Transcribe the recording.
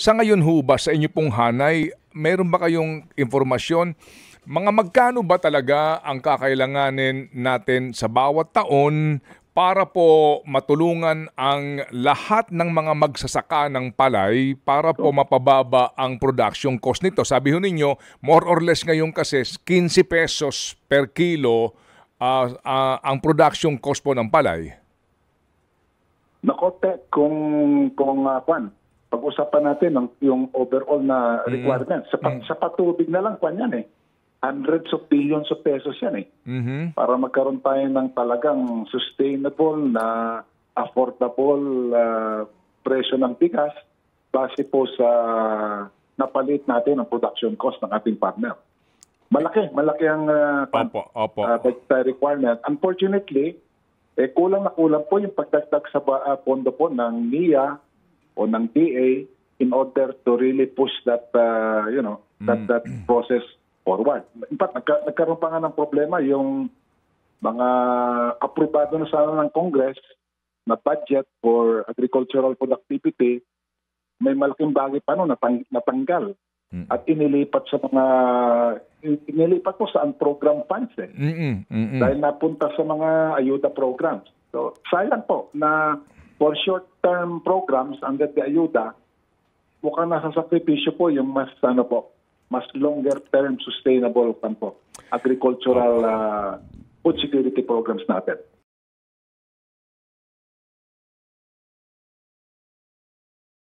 Sa ngayon ho ba, sa inyo pong hanay, meron ba kayong impormasyon? Mga magkano ba talaga ang kakailanganin natin sa bawat taon para po matulungan ang lahat ng mga magsasaka ng palay para po mapababa ang production cost nito? Sabi ho ninyo, more or less ngayon kasi 15 pesos per kilo ang production cost po ng palay. Nako, kung pag-usapan natin yung overall na requirement. Sa patubig na lang, yan eh. Hundreds of billions of pesos yan eh. Para magkaroon tayo ng talagang sustainable na affordable presyo ng bigas base po sa napalit natin ang production cost ng ating partner. Malaki ang requirement. Unfortunately, kulang na kulang po yung pagdagdag sa pondo po ng NIA o ng DA in order to really push that that process forward. In fact, nagkaroon pa nga ng problema yung mga aprobado na sana ng Congress na budget for agricultural productivity, may malaking bagay pa natanggal at inilipat po sa program funds dahil napunta sa mga ayuda programs. So, sayang po na for short-term programs under the ayuda, mukhang nasa sakripisyo po yung mas longer-term sustainable agricultural food security programs natin.